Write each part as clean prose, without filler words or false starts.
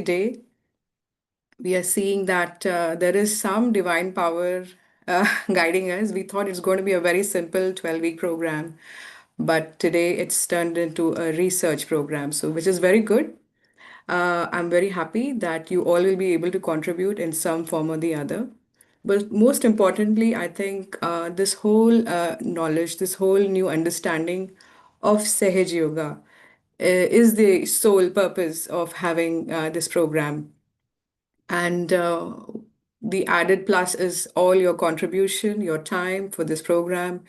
day, we are seeing that there is some divine power guiding us. We thought it's going to be a very simple 12-week program, but today it's turned into a research program, so which is very good. I'm very happy that you all will be able to contribute in some form or the other. But most importantly, I think this whole knowledge, this whole new understanding of Sahaj Yoga is the sole purpose of having this program. And the added plus is all your contribution, your time for this program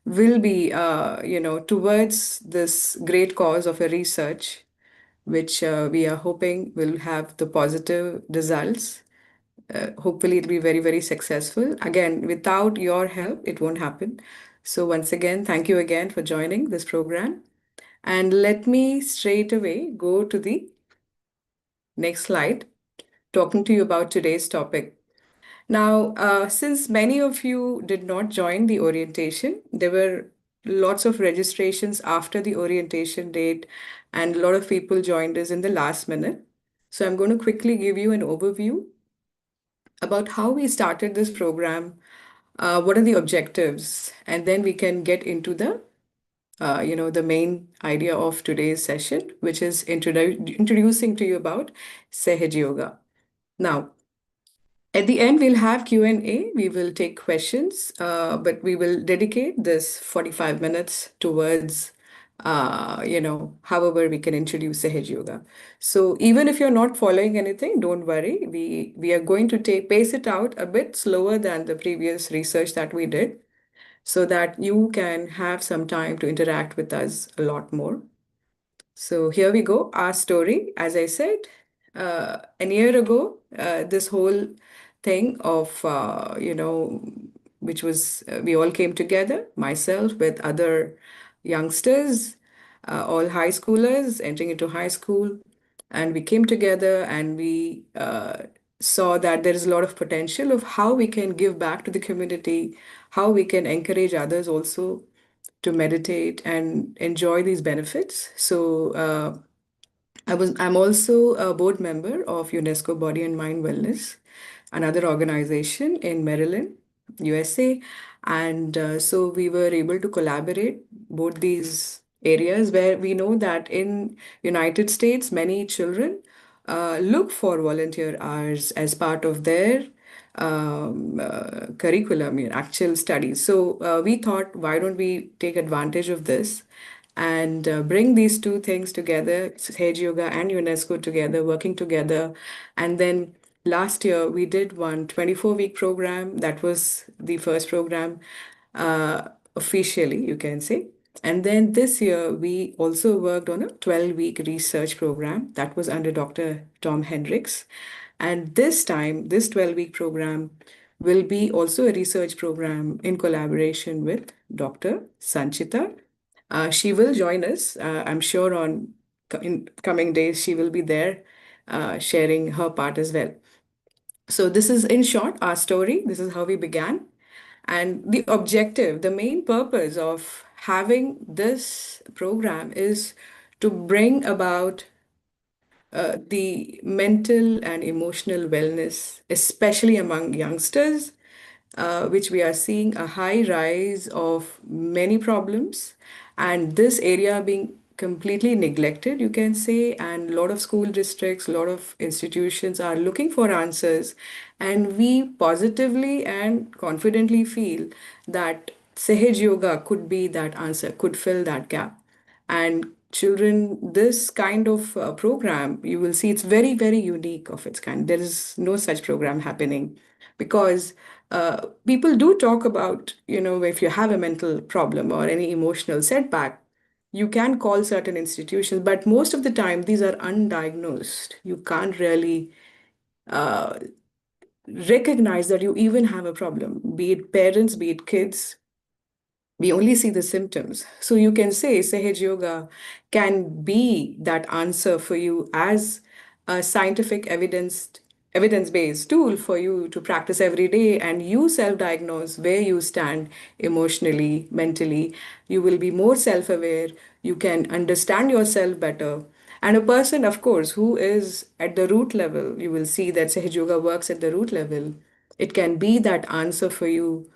will be, towards this great cause of a research, which we are hoping will have the positive results. Hopefully, it'll be very, very successful. Again, without your help, it won't happen. So, once again, thank you again for joining this program. And let me straight away go to the next slide, talking to you about today's topic. Now, since many of you did not join the orientation, there were lots of registrations after the orientation date, and a lot of people joined us in the last minute. So, I'm going to quickly give you an overview about how we started this program, what are the objectives, and then we can get into the main idea of today's session, which is introducing to you about Sahaj Yoga. Now, at the end, we'll have Q&A. We will take questions, but we will dedicate this 45 minutes towards, however we can introduce Sahaj Yoga. So even if you're not following anything, don't worry. We are going to pace it out a bit slower than the previous research that we did so that you can have some time to interact with us a lot more. So here we go. Our story, as I said, a year ago, this whole thing of, which was, we all came together, myself with other youngsters, all high schoolers entering into high school. And we came together and we saw that there is a lot of potential of how we can give back to the community, how we can encourage others also to meditate and enjoy these benefits. So I'm also a board member of UNESCO Body and Mind Wellness, another organization in Maryland, USA. And so we were able to collaborate both these areas where we know that in United States, many children look for volunteer hours as part of their curriculum, actual studies. So we thought, why don't we take advantage of this and bring these two things together, Sage Yoga and UNESCO together, working together. And then last year we did one 24-week program. That was the first program officially, you can say. And then this year we also worked on a 12-week research program that was under Dr. Tom Hendricks. And this time, this 12-week program will be also a research program in collaboration with Dr. Sanchita. She will join us. I'm sure in coming days she will be there sharing her part as well. So this is in short our story. This is how we began. And the objective, the main purpose of having this program is to bring about the mental and emotional wellness, especially among youngsters, which we are seeing a high rise of many problems, and this area being completely neglected, you can say, and a lot of school districts, a lot of institutions are looking for answers, and we positively and confidently feel that Sahaj Yoga could be that answer, could fill that gap. And children, this kind of program, you will see it's very, very unique of its kind. There is no such program happening because people do talk about, if you have a mental problem or any emotional setback, you can call certain institutions, but most of the time these are undiagnosed. You can't really uh, recognize that you even have a problem, be it parents, be it kids. We only see the symptoms. So you can say Sahaj Yoga can be that answer for you as a scientific evidence-based tool for you to practice every day, and you self-diagnose where you stand emotionally, mentally. You will be more self-aware. You can understand yourself better. And a person, of course, who is at the root level, you will see that Sahaj Yoga works at the root level. It can be that answer for you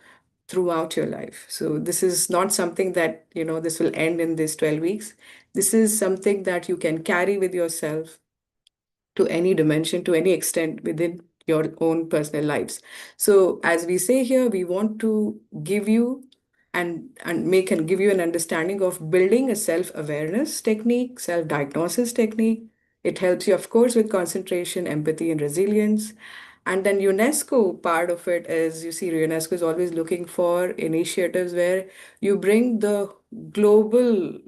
throughout your life. So this is not something that, this will end in these 12 weeks. This is something that you can carry with yourself to any dimension, to any extent within your own personal lives. So, as we say here, we want to give you and make and give you an understanding of building a self-awareness technique, self-diagnosis technique. It helps you, of course, with concentration, empathy, and resilience. And then UNESCO part of it is, you see, UNESCO is always looking for initiatives where you bring the global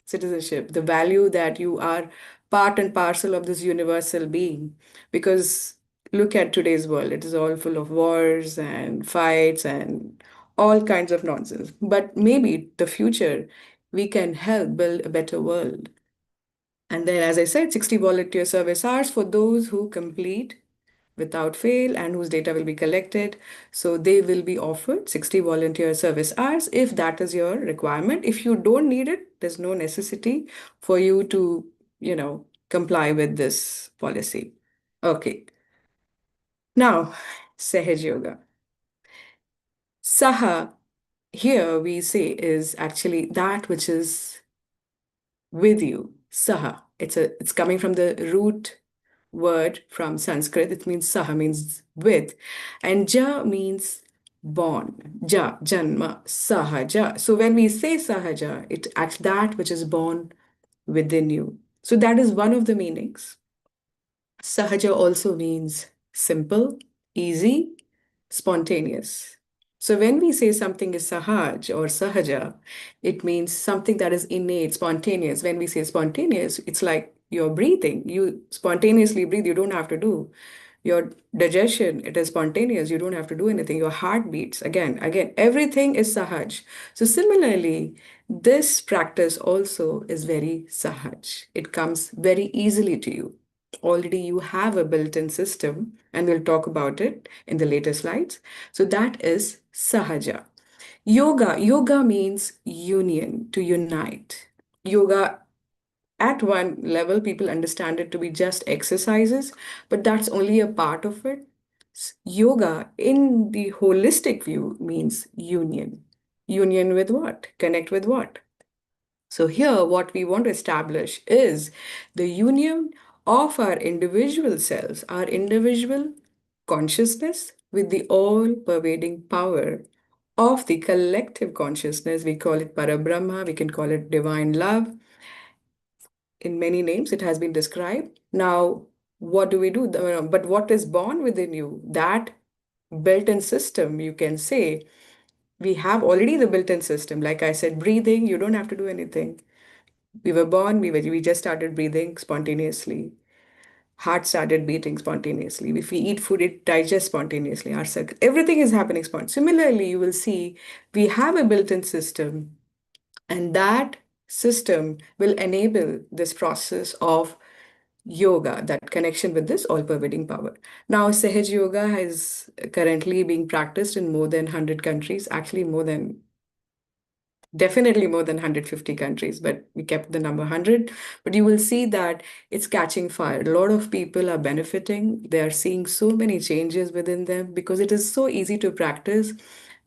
citizenship, the value that you are part and parcel of this universal being. Because look at today's world, it is all full of wars and fights and all kinds of nonsense. But maybe the future, we can help build a better world. And then, as I said, 60 volunteer service hours for those who complete without fail and whose data will be collected. So they will be offered 60 volunteer service hours if that is your requirement. If you don't need it, there's no necessity for you to, comply with this policy. Okay. Now, Sahaj Yoga. Saha, here we say is actually that which is with you. Saha. It's coming from the root word from Sanskrit. It means saha means with, and ja means born. Ja, janma, sahaja. So when we say sahaja, it acts that which is born within you. So that is one of the meanings. Sahaja also means simple, easy, spontaneous. So when we say something is sahaj or sahaja, it means something that is innate, spontaneous. When we say spontaneous, it's like you're breathing. You spontaneously breathe, you don't have to do. Your digestion, it is spontaneous. You don't have to do anything. Your heart beats. Again, everything is sahaj. So similarly, this practice also is very sahaj. It comes very easily to you. Already you have a built-in system, and we'll talk about it in the later slides. So that is Sahaja. Yoga means union, to unite. Yoga, at one level, people understand it to be just exercises, but that's only a part of it. Yoga, in the holistic view, means union. Union with what? Connect with what? So, here, what we want to establish is the union of our individual selves, our individual consciousness, with the all pervading power of the collective consciousness. We call it Parabrahma, we can call it divine love. In many names, it has been described. Now, what do we do? But what is born within you? That built in system, you can say, we have already the built in system. Like I said, breathing, you don't have to do anything. We were born, we just started breathing spontaneously. Heart started beating spontaneously. If we eat food, it digests spontaneously. Everything is happening spontaneously. Similarly, you will see we have a built-in system, and that system will enable this process of yoga, that connection with this all-pervading power. Now, Sahaj Yoga is currently being practiced in more than 100 countries, actually definitely more than 150 countries, but we kept the number 100. But you will see that it's catching fire. A lot of people are benefiting. They are seeing so many changes within them because it is so easy to practice.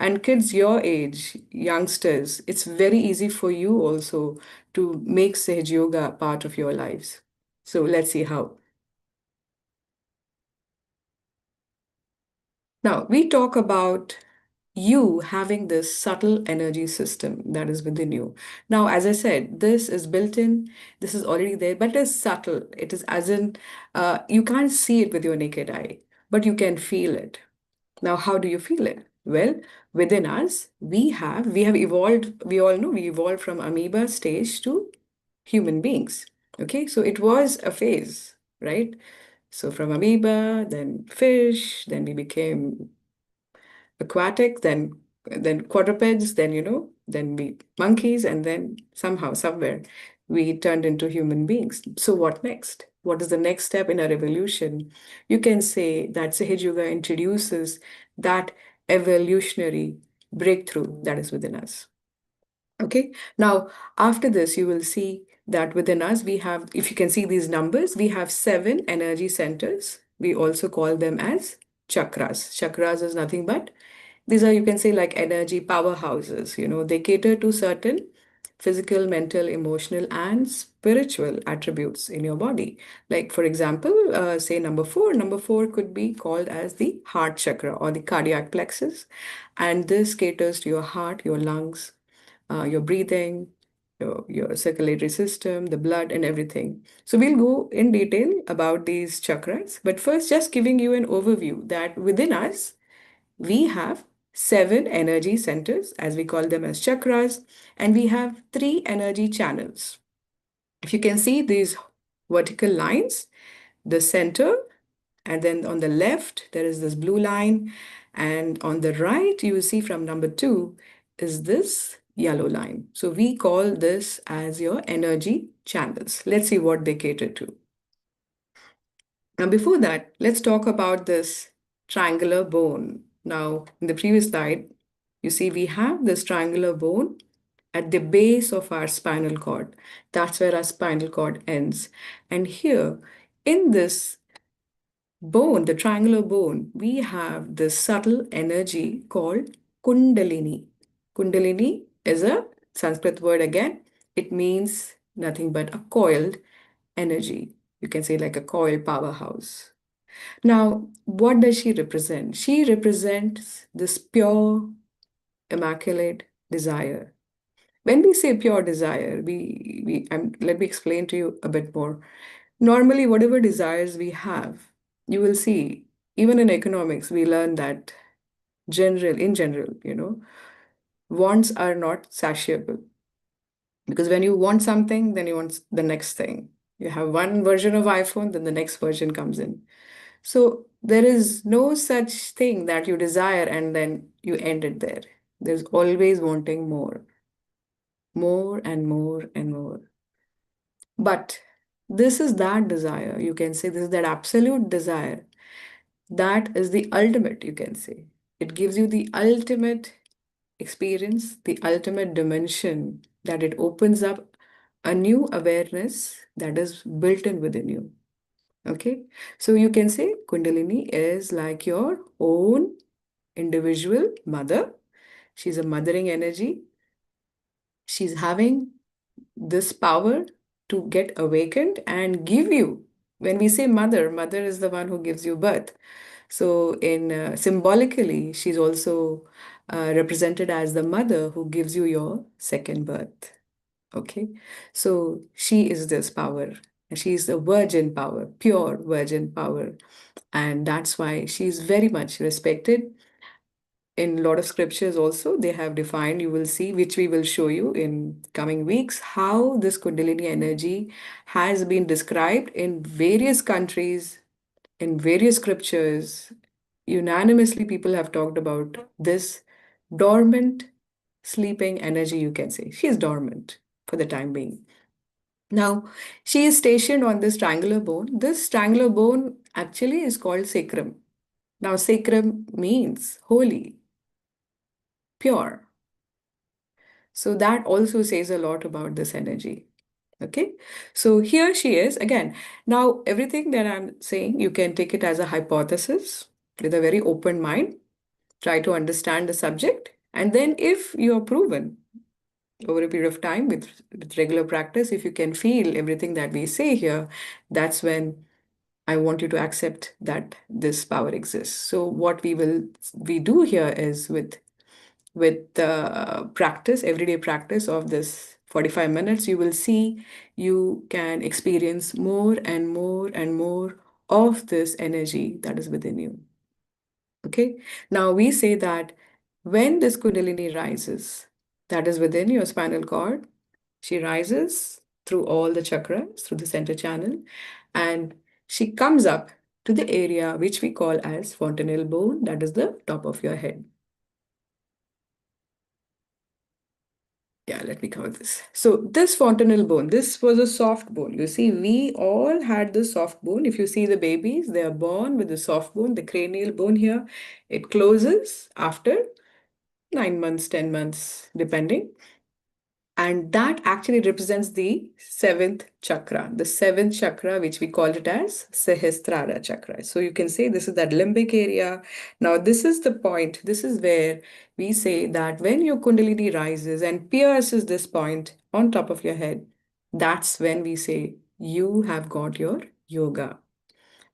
And kids your age, youngsters, it's very easy for you also to make Sahaj Yoga part of your lives. So let's see how. Now, we talk about you having this subtle energy system that is within you. Now, as I said, this is built in, this is already there, but it is subtle. It is as in, you can't see it with your naked eye, but you can feel it. Now, how do you feel it? Well, within us, we have evolved, we all know we evolved from amoeba stage to human beings. Okay, so it was a phase, right? So from amoeba, then fish, then we became aquatic, then quadrupeds, then then we monkeys, and then somehow, somewhere, we turned into human beings. So what next? What is the next step in our evolution? You can say that Sahaj Yoga introduces that evolutionary breakthrough that is within us. Okay. Now, after this, you will see that within us we have, if you can see these numbers, we have seven energy centers. We also call them as chakras. Chakras is nothing but, these are, you can say, like energy powerhouses. They cater to certain physical, mental, emotional, and spiritual attributes in your body. Like, for example, say number four. Number four could be called as the heart chakra or the cardiac plexus. And this caters to your heart, your lungs, your breathing, your circulatory system, the blood, and everything. So we'll go in detail about these chakras. But first, just giving you an overview that within us, we have seven energy centers, as we call them as chakras, and we have three energy channels. If you can see these vertical lines, the center, and then on the left, there is this blue line, and on the right, you will see from number two is this yellow line. So we call this as your energy channels. Let's see what they cater to. Now, before that, let's talk about this triangular bone. Now, in the previous slide, you see we have this triangular bone at the base of our spinal cord. That's where our spinal cord ends. And here, in this bone, the triangular bone, we have this subtle energy called Kundalini. Kundalini is a Sanskrit word again. It means nothing but a coiled energy. You can say like a coiled powerhouse. Now, what does she represent? She represents this pure, immaculate desire. When we say pure desire, let me explain to you a bit more. Normally, whatever desires we have, you will see, even in economics, we learn that in general, wants are not satiable. Because when you want something, then you want the next thing. You have one version of iPhone, then the next version comes in. So there is no such thing that you desire and then you end it there. There's always wanting more, more and more and more. But this is that desire, you can say, this is that absolute desire. That is the ultimate, you can say. It gives you the ultimate experience, the ultimate dimension, that it opens up a new awareness that is built in within you. Okay, so you can say Kundalini is like your own individual mother. She's a mothering energy. She's having this power to get awakened and give you. When we say mother, mother is the one who gives you birth. So, in symbolically, she's also represented as the mother who gives you your second birth. Okay, so she is this power. And she's a virgin power, pure virgin power. And that's why she's very much respected. In a lot of scriptures also, they have defined, you will see, which we will show you in coming weeks, how this Kundalini energy has been described in various countries, in various scriptures. Unanimously, people have talked about this dormant, sleeping energy, you can say. She is dormant for the time being. Now, she is stationed on this triangular bone. This triangular bone actually is called sacrum. Now, sacrum means holy, pure. So that also says a lot about this energy. Okay, so here she is again. Now, everything that I'm saying, you can take it as a hypothesis with a very open mind. Try to understand the subject. And then, if you are proven over a period of time with regular practice, if you can feel everything that we say here, that's when I want you to accept that this power exists. So, what we do here is with practice, everyday practice of this 45 minutes, you will see you can experience more and more and more of this energy that is within you. Okay. Now we say that when this Kundalini rises, that is within your spinal cord, she rises through all the chakras, through the center channel, and she comes up to the area which we call as fontanelle bone, that is the top of your head. Yeah, let me cover this. So this fontanelle bone, this was a soft bone. You see, we all had the soft bone. If you see the babies, they are born with the soft bone, the cranial bone here. It closes after 9 months, 10 months, depending. And that actually represents the seventh chakra, which we call it as Sahasrara chakra. So you can say this is that limbic area. Now, this is the point, this is where we say that when your Kundalini rises and pierces this point on top of your head, that's when we say you have got your yoga.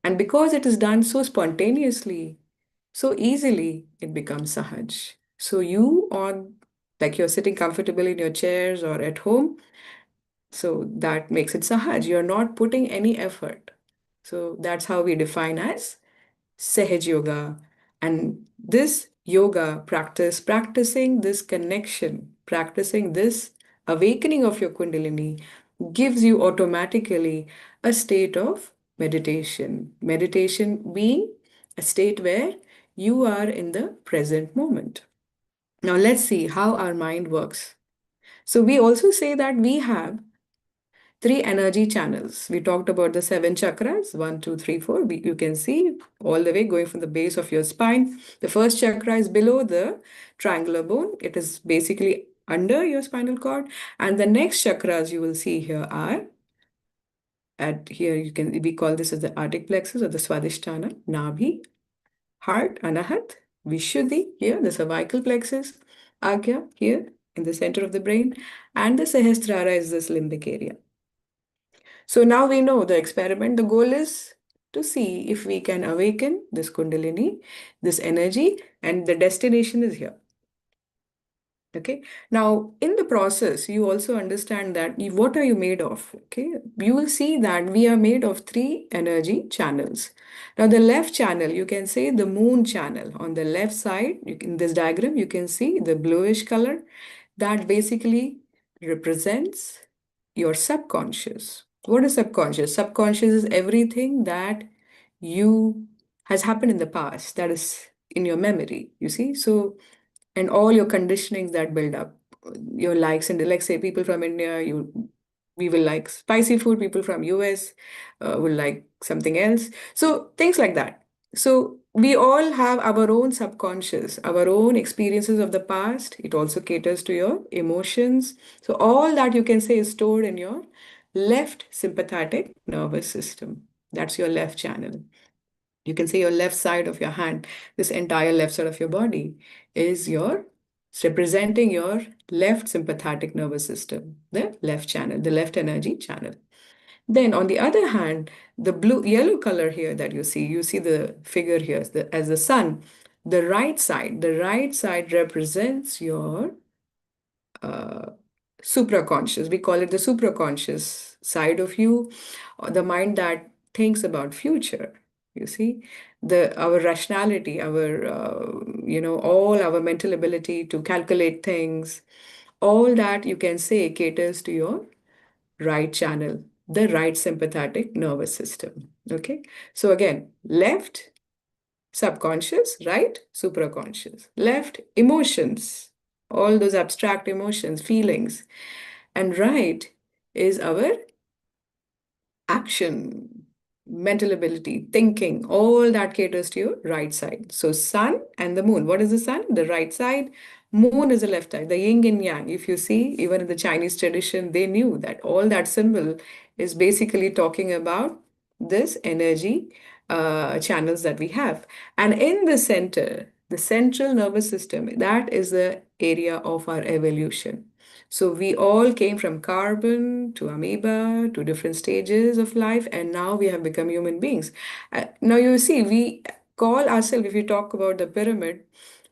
And because it is done so spontaneously, so easily, it becomes Sahaj. So you on, like you're sitting comfortably in your chairs or at home, so that makes it Sahaj. You're not putting any effort. So that's how we define as Sahaj Yoga. And this yoga practice, practicing this connection, practicing this awakening of your Kundalini gives you automatically a state of meditation. Meditation being a state where you are in the present moment. Now, let's see how our mind works. So, we also say that we have three energy channels. We talked about the seven chakras, one, two, three, four. You can see all the way going from the base of your spine. The first chakra is below the triangular bone. It is basically under your spinal cord. And the next chakras you will see here are at here you can we call this as the Arctic plexus or the Swadhisthana, Nabhi, heart, Anahat, Vishuddhi here, the cervical plexus, Agya here in the center of the brain, and the Sahasrara is this limbic area. So now we know the experiment. The goal is to see if we can awaken this Kundalini, this energy, and the destination is here. Okay. Now, in the process, you also understand that what are you made of? Okay. You will see that we are made of three energy channels. Now, the left channel, you can say the moon channel. On the left side, in this diagram, you can see the bluish color that basically represents your subconscious. What is subconscious? Subconscious is everything that you has happened in the past, that is in your memory, you see. So and all your conditionings that build up your likes and like say people from India, we will like spicy food, people from US will like something else, so things like that. So we all have our own subconscious, our own experiences of the past. It also caters to your emotions. So all that you can say is stored in your left sympathetic nervous system. That's your left channel. You can say your left side of your hand, this entire left side of your body is it's representing your left sympathetic nervous system, the left channel, the left energy channel. Then on the other hand, the yellow color here that you see the figure here as the sun. The right side represents your uh, supraconscious. We call it the supraconscious side of you, or the mind that thinks about future. You see, the our rationality, our all our mental ability to calculate things, all that you can say caters to your right channel, the right sympathetic nervous system. Okay, so again, left subconscious, right? Supraconscious. Left, emotions, all those abstract emotions, feelings. And right is our action, mental ability, thinking, all that caters to your right side. So, sun and the moon. What is the sun? The right side. Moon is the left side, the yin and yang. If you see, even in the Chinese tradition, they knew that all that symbol is basically talking about this energy channels that we have. And in the center, the central nervous system, that is the area of our evolution. So we all came from carbon to amoeba to different stages of life, and now we have become human beings. Now you see, we call ourselves, if you talk about the pyramid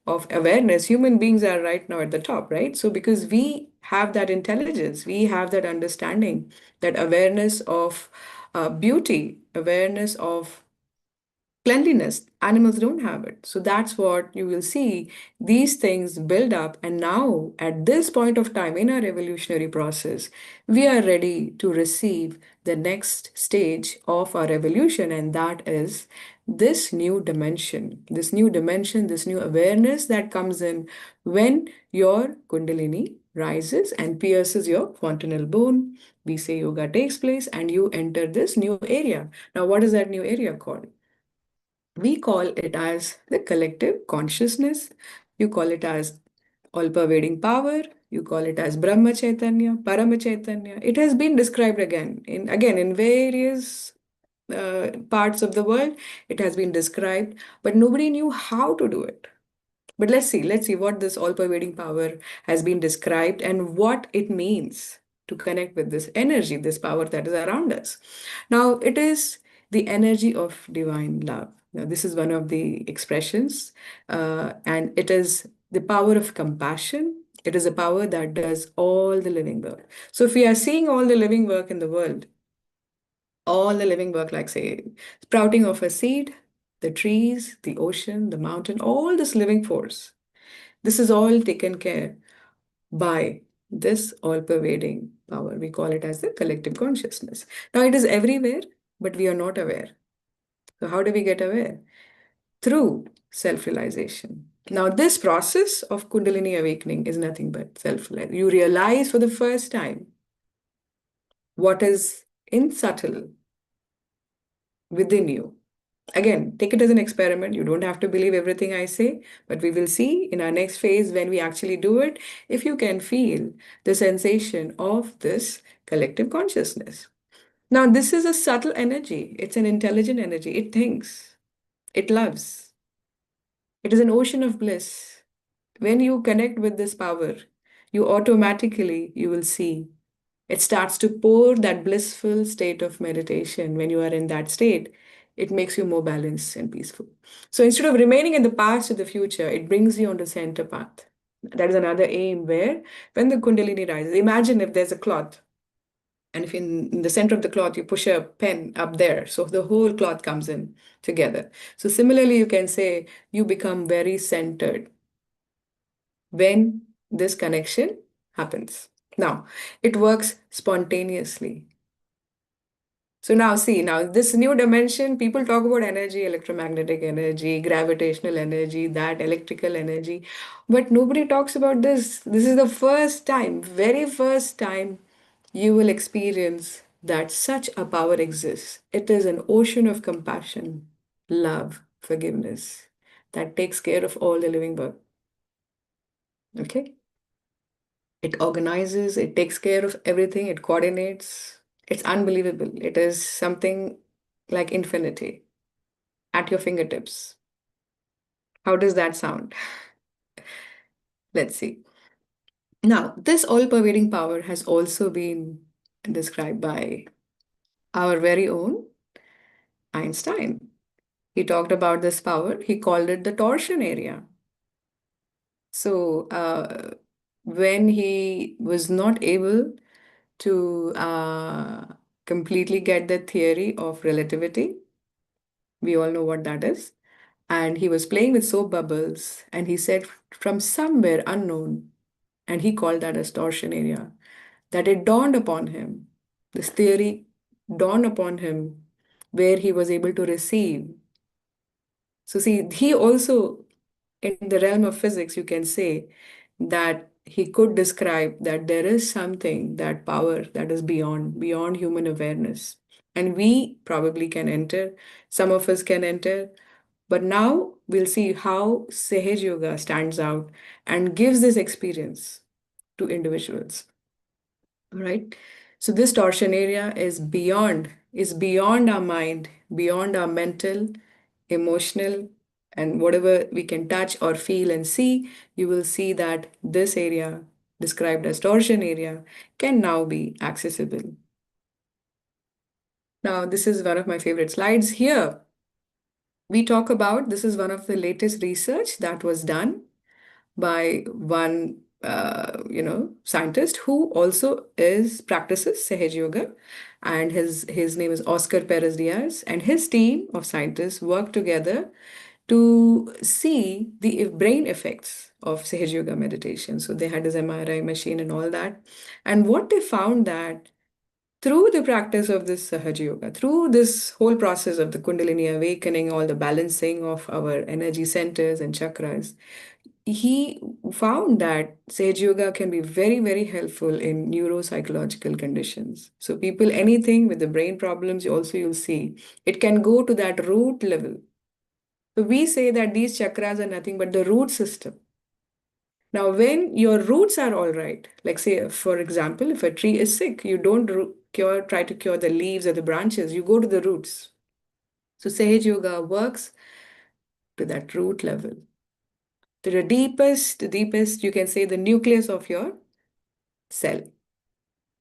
of awareness, human beings are right now at the top, right? So because we have that intelligence, we have that understanding, that awareness of beauty, awareness of cleanliness. Animals don't have it. So that's what you will see. These things build up. And now, at this point of time in our evolutionary process, we are ready to receive the next stage of our evolution. And that is this new awareness that comes in when your Kundalini rises and pierces your fontanel bone. We say yoga takes place and you enter this new area. Now, what is that new area called? We call it as the collective consciousness. You call it as all pervading power. You call it as Brahma Chaitanya, Parama Chaitanya. It has been described again in various parts of the world. It has been described, but nobody knew how to do it. But let's see what this all-pervading power has been described and what it means to connect with this energy, this power that is around us. Now, it is the energy of divine love. Now, this is one of the expressions, and it is the power of compassion. It is a power that does all the living work. So, if we are seeing all the living work in the world, all the living work, like say, sprouting of a seed, the trees, the ocean, the mountain, all this living force, this is all taken care by this all-pervading power. We call it as the collective consciousness. Now it is everywhere, but we are not aware. So how do we get aware? Through self-realization. Now this process of Kundalini awakening is nothing but self-realization. You realize for the first time what is in subtle within you. Again, take it as an experiment. You don't have to believe everything I say, but we will see in our next phase when we actually do it if you can feel the sensation of this collective consciousness. Now, this is a subtle energy, it's an intelligent energy. It thinks, it loves, it is an ocean of bliss. When you connect with this power, you automatically you will see it starts to pour that blissful state of meditation. When you are in that state, it makes you more balanced and peaceful. So instead of remaining in the past or the future, it brings you on the center path. That is another aim where, when the Kundalini rises, imagine if there's a cloth, and if in the center of the cloth you push a pen up there, so the whole cloth comes in together. So similarly, you can say you become very centered when this connection happens. Now, it works spontaneously. So now see, now this new dimension, people talk about energy, electromagnetic energy, gravitational energy, that electrical energy, but nobody talks about this. This is the first time, very first time you will experience that such a power exists. It is an ocean of compassion, love, forgiveness that takes care of all the living work. Okay? It organizes, it takes care of everything, it coordinates. It's unbelievable. It is something like infinity at your fingertips. How does that sound? Let's see. Now, this all pervading power has also been described by our very own Einstein. He talked about this power, he called it the torsion area. So, when he was not able to completely get the theory of relativity. We all know what that is. And he was playing with soap bubbles, and he said from somewhere unknown, and he called that as torsion area, that it dawned upon him, this theory dawned upon him, where he was able to receive. So, see, he also, in the realm of physics, you can say that he could describe that there is something, that power that is beyond human awareness. And we probably can enter, some of us can enter, but now we'll see how Sahaj Yoga stands out and gives this experience to individuals. All right. So this torsion area is beyond our mind, beyond our mental, emotional, and whatever we can touch or feel and see, you will see that this area, described as torsion area, can now be accessible. Now, this is one of my favorite slides here. We talk about this is one of the latest research that was done by one scientist who also is practices Sahaj Yoga, and his name is Oscar Perez Diaz, and his team of scientists work together to see the brain effects of Sahaj Yoga meditation. So they had this MRI machine and all that, and what they found that through the practice of this Sahaja Yoga, through this whole process of the Kundalini awakening, all the balancing of our energy centers and chakras, he found that Sage Yoga can be very, very helpful in neuropsychological conditions. So people, anything with the brain problems, you'll see, it can go to that root level. So we say that these chakras are nothing but the root system. Now, when your roots are all right, like say, for example, if a tree is sick, you don't try to cure the leaves or the branches, you go to the roots. So Sahaj Yoga works to that root level, to the deepest, you can say the nucleus of your cell.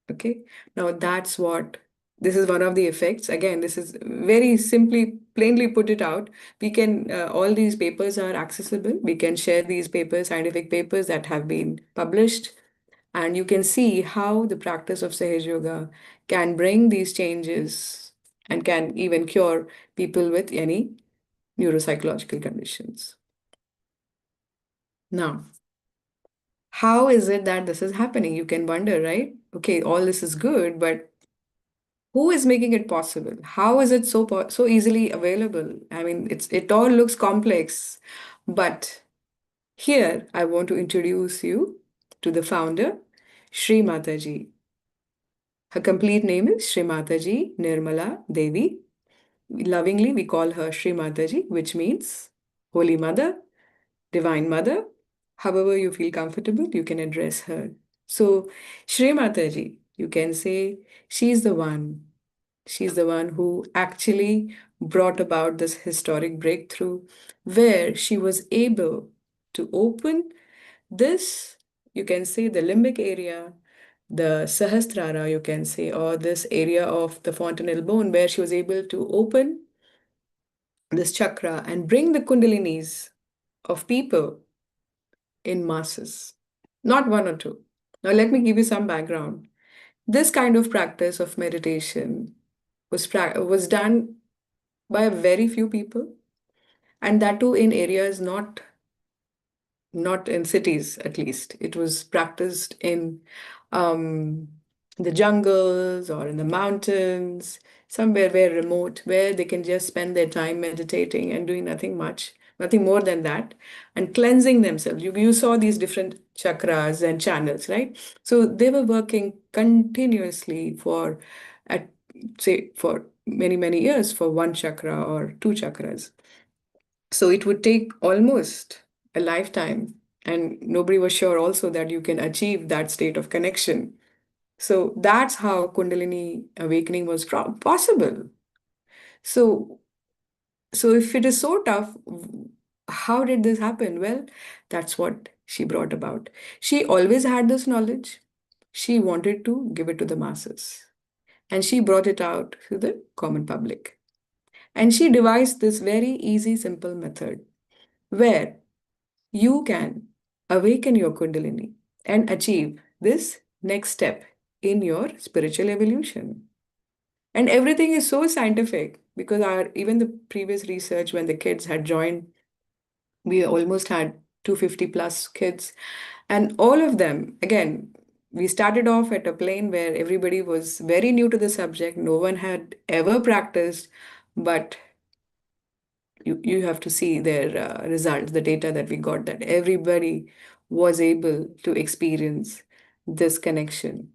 Okay. Now that's what this is one of the effects. Again, this is very simply, plainly put it out. We can, all these papers are accessible. We can share these papers, scientific papers that have been published. And you can see how the practice of Sahaj Yoga can bring these changes and can even cure people with any neuropsychological conditions. Now, how is it that this is happening? You can wonder, right? Okay, all this is good, but who is making it possible? How is it so easily available? I mean, it all looks complex, but here I want to introduce you to the founder, Shri Mataji. Her complete name is Shri Mataji Nirmala Devi. Lovingly, we call her Shri Mataji, which means Holy Mother, Divine Mother. However, you feel comfortable, you can address her. So, Shri Mataji, you can say she's the one. She's the one who actually brought about this historic breakthrough where she was able to open this, you can say, the limbic area, the Sahasrara, you can say, or this area of the fontanel bone, where she was able to open this chakra and bring the kundalinis of people in masses, not one or two. Now, let me give you some background. This kind of practice of meditation was done by very few people, and that too in areas not in cities at least. It was practiced in um, the jungles or in the mountains, somewhere where remote, where they can just spend their time meditating and doing nothing much, nothing more than that, and cleansing themselves. You saw these different chakras and channels, right? So they were working continuously at say, for many, many years for one chakra or two chakras. So it would take almost a lifetime. And nobody was sure also that you can achieve that state of connection. So that's how Kundalini awakening was possible. So, so if it is so tough, how did this happen? Well, that's what she brought about. She always had this knowledge. She wanted to give it to the masses. And she brought it out to the common public. And she devised this very easy, simple method where you can awaken your Kundalini and achieve this next step in your spiritual evolution. And everything is so scientific because our even the previous research when the kids had joined, we almost had 250 plus kids, and all of them, again, we started off at a plane where everybody was very new to the subject, no one had ever practiced, but you have to see their results, the data that we got, that everybody was able to experience this connection.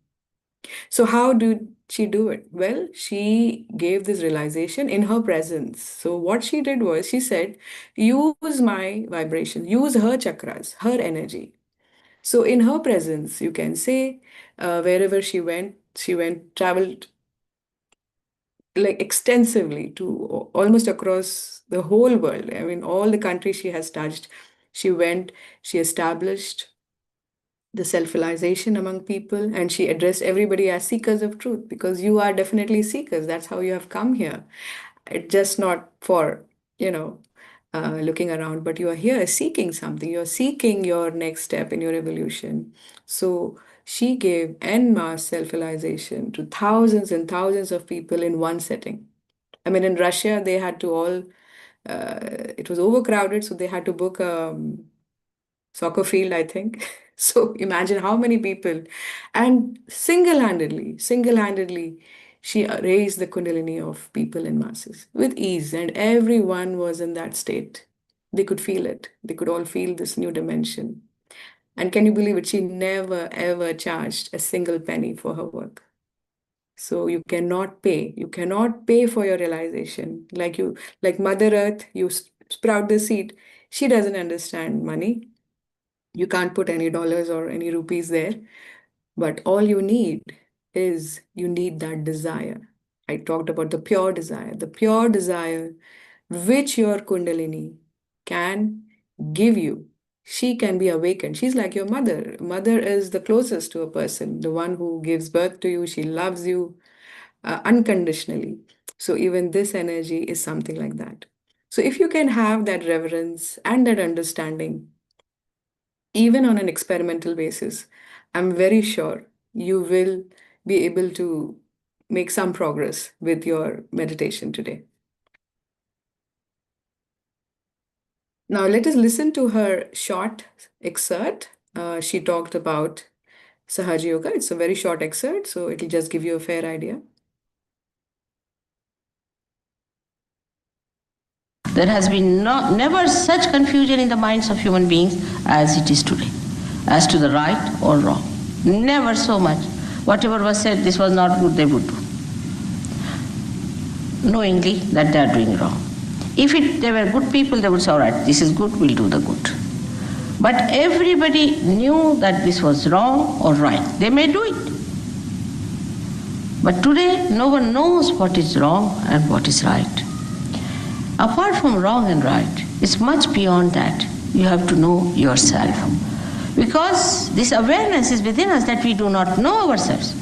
So, how did she do it? Well, she gave this realization in her presence. So, what she did was she said, use my vibration, use her chakras, her energy. So, in her presence, you can say, wherever she went, traveled like extensively to almost across the whole world. I mean, all the countries she has touched, she went, she established the self-realization among people, and she addressed everybody as seekers of truth because you are definitely seekers. That's how you have come here. It's just not for, you know, looking around, but you are here seeking something. You're seeking your next step in your evolution. So she gave en masse self-realization to thousands and thousands of people in one setting. I mean, in Russia, they had to all, it was overcrowded, so they had to book a soccer field, I think. So imagine how many people. And single-handedly, she raised the Kundalini of people in masses with ease, and everyone was in that state. They could feel it. They could all feel this new dimension. And can you believe it? She never ever charged a single penny for her work. So you cannot pay. You cannot pay for your realization. Like Mother Earth, you sprout the seed. She doesn't understand money. You can't put any dollars or any rupees there, but all you need is you need that desire. I talked about the pure desire which your Kundalini can give you. She can be awakened. She's like your mother. Mother is the closest to a person, the one who gives birth to you. She loves you unconditionally. So, even this energy is something like that. So, if you can have that reverence and that understanding, even on an experimental basis, I'm very sure you will be able to make some progress with your meditation today. Now, let us listen to her short excerpt. She talked about Sahaja Yoga. It's a very short excerpt, so it'll just give you a fair idea. There has been never such confusion in the minds of human beings as it is today, as to the right or wrong. Never so much. Whatever was said, this was not good, they would do, knowingly that they are doing wrong. If they were good people, they would say, all right, this is good, we'll do the good. But everybody knew that this was wrong or right. They may do it. But today, no one knows what is wrong and what is right. Apart from wrong and right, it's much beyond that. You have to know yourself. Because this awareness is within us that we do not know ourselves.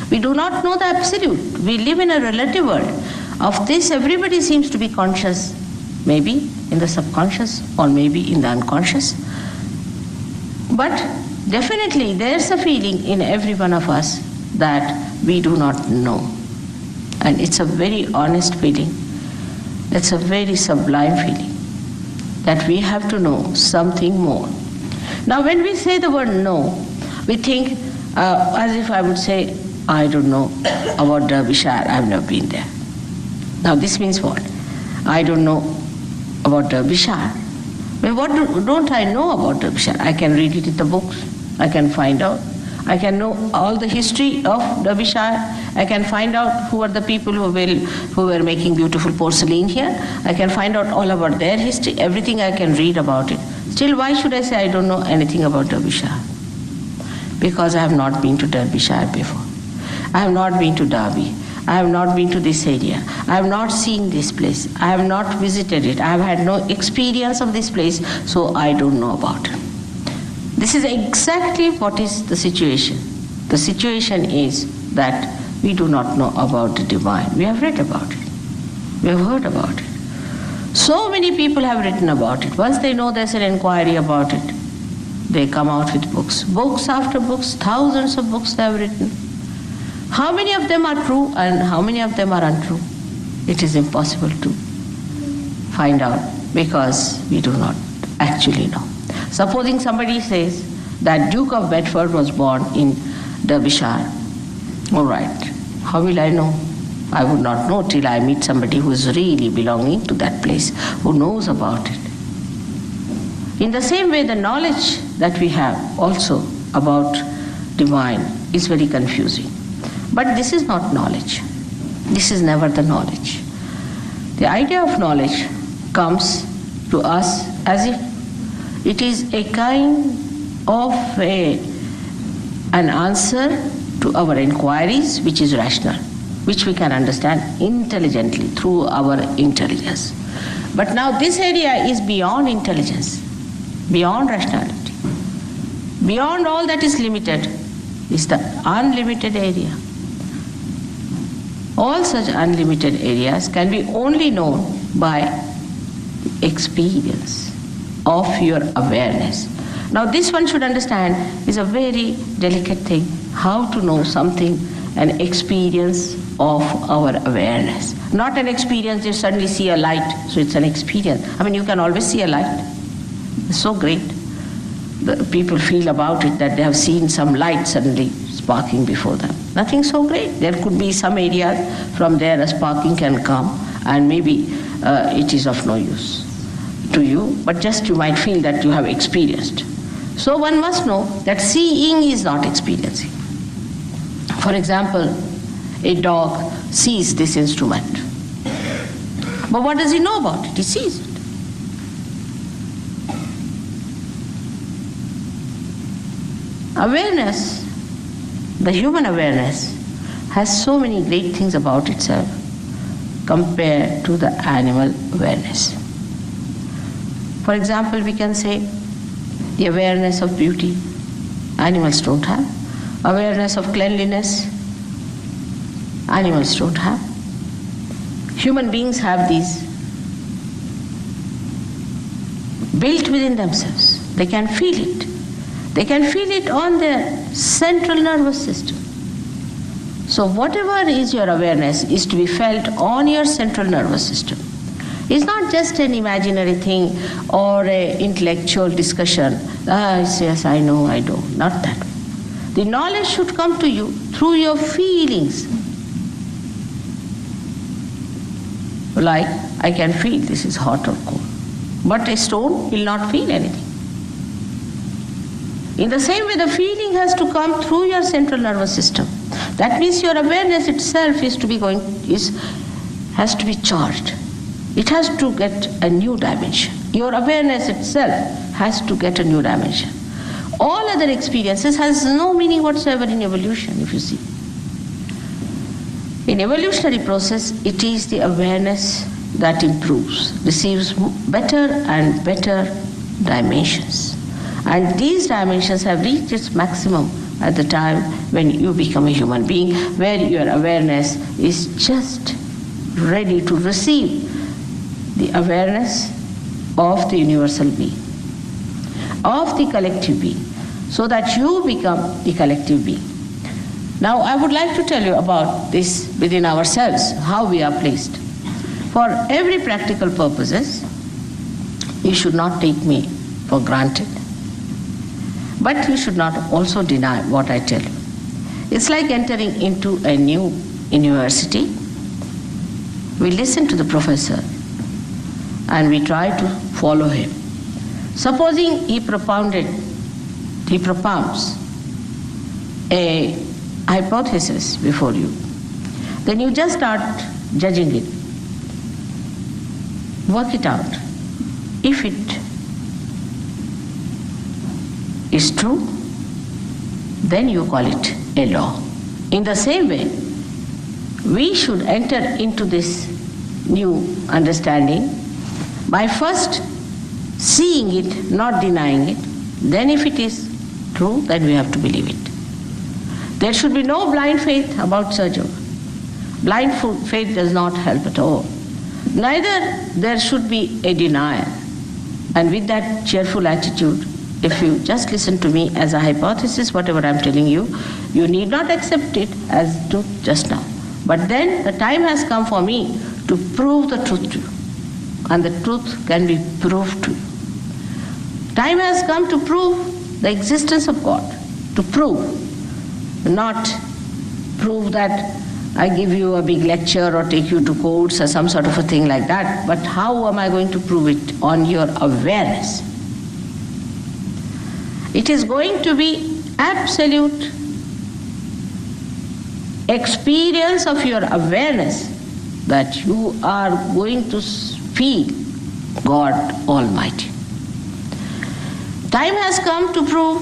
We do not know the absolute. We live in a relative world. Of this, everybody seems to be conscious, maybe in the subconscious or maybe in the unconscious. But definitely there's a feeling in every one of us that we do not know. And it's a very honest feeling. It's a very sublime feeling that we have to know something more. Now when we say the word know, we think as if I would say, I don't know about Derbyshire, I've never been there. Now this means what? I don't know about Derbyshire. Well, what don't I know about Derbyshire? I can read it in the books, I can find out. I can know all the history of Derbyshire. I can find out who are the people who were making beautiful porcelain here. I can find out all about their history, everything I can read about it. Still, why should I say I don't know anything about Derbyshire? Because I have not been to Derbyshire before. I have not been to Derby. I have not been to this area. I have not seen this place. I have not visited it. I have had no experience of this place, so I don't know about it. This is exactly what is the situation. The situation is that we do not know about the divine. We have read about it. We have heard about it. So many people have written about it. Once they know there's an inquiry about it, they come out with books. Books after books, thousands of books they have written. How many of them are true and how many of them are untrue? It is impossible to find out because we do not actually know. Supposing somebody says that Duke of Bedford was born in Derbyshire. All right, how will I know? I would not know till I meet somebody who is really belonging to that place, who knows about it. In the same way, the knowledge that we have also about divine is very confusing. But this is not knowledge. This is never the knowledge. The idea of knowledge comes to us as if it is a kind of an answer to our inquiries which is rational, which we can understand intelligently through our intelligence. But now this area is beyond intelligence, beyond rationality. Beyond all that is limited is the unlimited area. All such unlimited areas can be only known by experience of your awareness. Now this one should understand is a very delicate thing, how to know something, an experience of our awareness. Not an experience you suddenly see a light, so it's an experience. I mean, you can always see a light. It's so great. The people feel about it that they have seen some light suddenly sparking before them. Nothing so great. There could be some areas from there a sparking can come and maybe it is of no use to you, but just you might feel that you have experienced. So one must know that seeing is not experiencing. For example, a dog sees this instrument. But what does he know about it? He sees it. Awareness, the human awareness, has so many great things about itself compared to the animal awareness. For example, we can say the awareness of beauty, animals don't have. Awareness of cleanliness, animals don't have. Human beings have these built within themselves. They can feel it. They can feel it on their central nervous system. So whatever is your awareness is to be felt on your central nervous system. It's not just an imaginary thing or an intellectual discussion. Ah, yes, I know, I do. Not that. The knowledge should come to you through your feelings. Like, I can feel this is hot or cold. But a stone will not feel anything. In the same way, the feeling has to come through your central nervous system. That means your awareness itself has to be charged. It has to get a new dimension. Your awareness itself has to get a new dimension. All other experiences has no meaning whatsoever in evolution, if you see. In evolutionary process, it is the awareness that improves, receives better and better dimensions. And these dimensions have reached its maximum at the time when you become a human being, where your awareness is just ready to receive the awareness of the universal being, of the collective being, so that you become the collective being. Now, I would like to tell you about this within ourselves, how we are placed. For every practical purposes, you should not take me for granted. But you should not also deny what I tell you. It's like entering into a new university. We listen to the professor and we try to follow him. Supposing he propounds a hypothesis before you, then you just start judging it. Work it out. If it is true, then you call it a law. In the same way, we should enter into this new understanding by first seeing it, not denying it. Then if it is true, then we have to believe it. There should be no blind faith about Sahaja. Blind faith does not help at all. Neither there should be a denial. And with that cheerful attitude, if you just listen to me as a hypothesis, whatever I'm telling you, you need not accept it as truth just now. But then the time has come for me to prove the truth to you. And the truth can be proved to you. Time has come to prove the existence of God. To prove, not prove that I give you a big lecture or take you to courts or some sort of a thing like that. But how am I going to prove it? On your awareness. It is going to be absolute experience of your awareness that you are going to feel God Almighty. Time has come to prove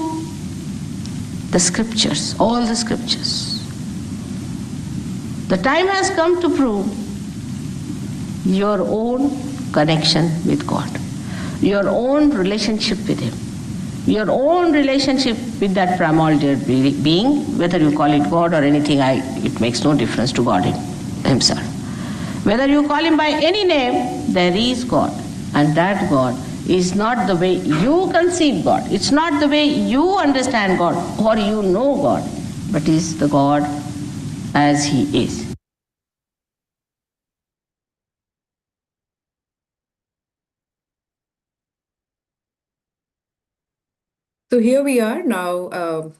the scriptures, all the scriptures. The time has come to prove your own connection with God, your own relationship with Him, your own relationship with that primordial being, whether you call it God or anything, it makes no difference to God Himself. Whether you call Him by any name, there is God. And that God is not the way you conceive God. It's not the way you understand God or you know God, but is the God as He is. So here we are now.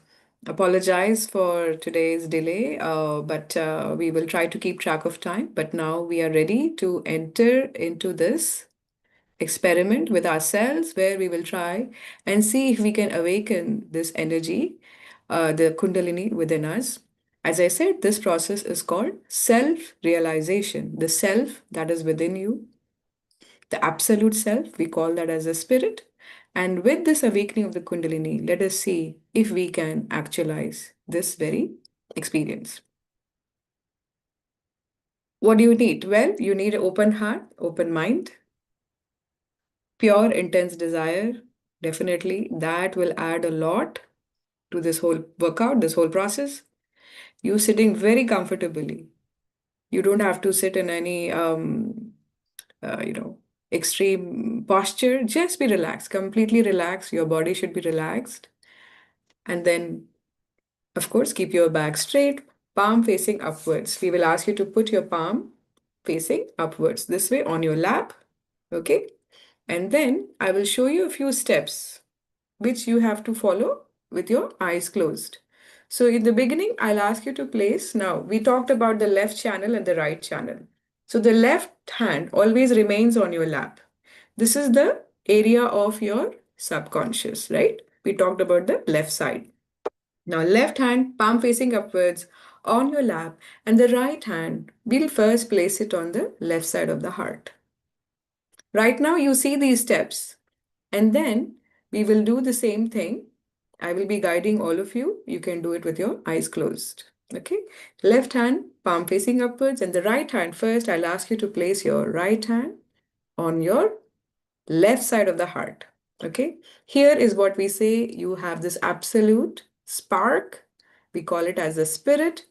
Apologize for today's delay, but we will try to keep track of time. But now we are ready to enter into this experiment with ourselves where we will try and see if we can awaken this energy, the Kundalini within us. As I said, this process is called self realization. The self that is within you, the absolute self, we call that as a spirit. And with this awakening of the Kundalini, let us see if we can actualize this very experience. What do you need? Well, you need an open heart, open mind, pure, intense desire. Definitely, that will add a lot to this whole workout, this whole process. You sitting very comfortably. You don't have to sit in any, uh, you know, extreme posture. Just be relaxed, completely relaxed. Your body should be relaxed. And then, of course, keep your back straight, palm facing upwards. We will ask you to put your palm facing upwards, this way on your lap. Okay. And then I will show you a few steps which you have to follow with your eyes closed. So, in the beginning, I'll ask you to place. Now, we talked about the left channel and the right channel. So, the left hand always remains on your lap. This is the area of your subconscious, right? We talked about the left side. Now, left hand, palm facing upwards on your lap, and the right hand, we'll first place it on the left side of the heart. Right now, you see these steps, and then we will do the same thing. I will be guiding all of you. You can do it with your eyes closed. Okay. Left hand, palm facing upwards, and the right hand first, I'll ask you to place your right hand on your left side of the heart. Okay. Here is what we say you have this absolute spark. We call it as the spirit.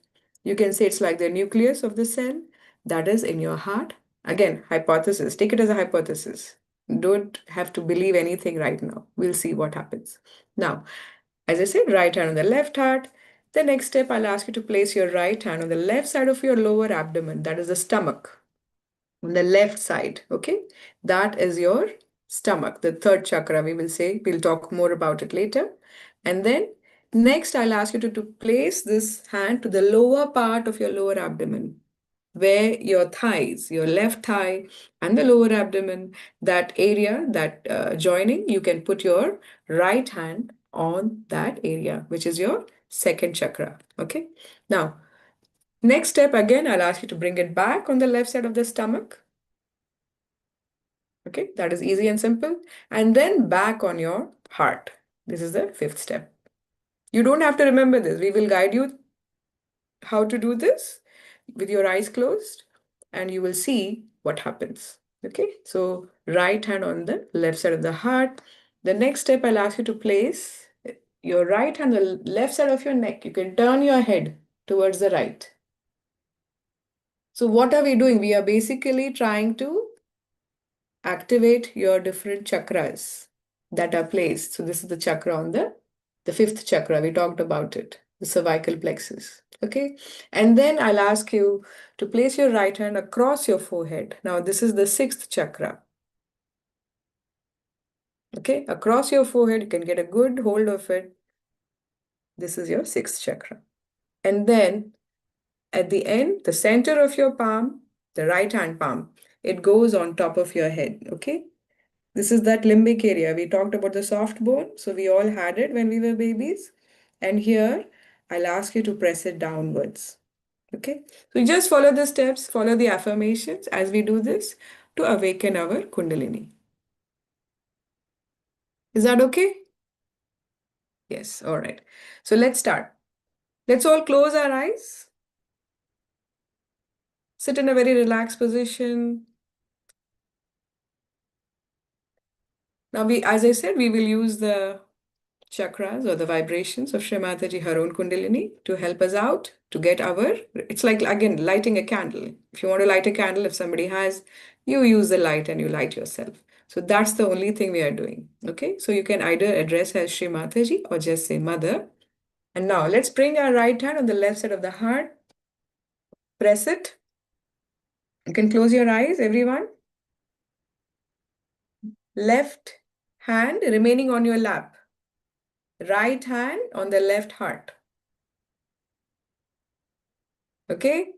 You can say it's like the nucleus of the cell that is in your heart. Again, hypothesis. Take it as a hypothesis. Don't have to believe anything right now. We'll see what happens. Now, as I said, right hand on the left heart. The next step, I'll ask you to place your right hand on the left side of your lower abdomen. That is the stomach on the left side. Okay, that is your stomach, the third chakra. We will say, we'll talk more about it later. And then next, I'll ask you to place this hand to the lower part of your lower abdomen, where your thighs, your left thigh and the lower abdomen, that area, that joining, you can put your right hand on that area, which is your second chakra. Okay, now next step, again, I'll ask you to bring it back on the left side of the stomach. Okay, that is easy and simple. And then back on your heart. This is the fifth step. You don't have to remember this. We will guide you how to do this with your eyes closed, and you will see what happens. Okay, so right hand on the left side of the heart. The next step, I'll ask you to place your right hand on the left side of your neck. You can turn your head towards the right. So what are we doing? We are basically trying to activate your different chakras that are placed. So this is the chakra on the fifth chakra. We talked about it, the cervical plexus. Okay. And then I'll ask you to place your right hand across your forehead. Now, this is the sixth chakra. Okay. Across your forehead, you can get a good hold of it. This is your sixth chakra. And then at the end, the center of your palm, the right hand palm, it goes on top of your head. Okay. This is that limbic area. We talked about the soft bone. So we all had it when we were babies. And here, I'll ask you to press it downwards. Okay. So just follow the steps, follow the affirmations as we do this to awaken our Kundalini. Is that okay? Yes. All right. So let's start. Let's all close our eyes. Sit in a very relaxed position. Now, as I said, we will use the chakras or the vibrations of Shri Mataji, her own Kundalini, to help us out to get our. It's like, again, lighting a candle. If you want to light a candle, if somebody has, you use the light and you light yourself. So that's the only thing we are doing. Okay. So you can either address as Shri Mataji or just say Mother. And now let's bring our right hand on the left side of the heart. Press it. You can close your eyes, everyone. Left hand remaining on your lap. Right hand on the left heart. Okay.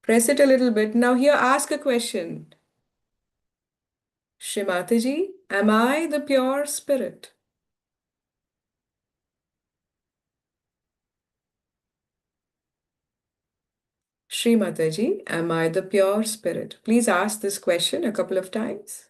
Press it a little bit. Now here, ask a question. Shri Mataji, am I the pure spirit? Shri Mataji, am I the pure spirit? Please ask this question a couple of times.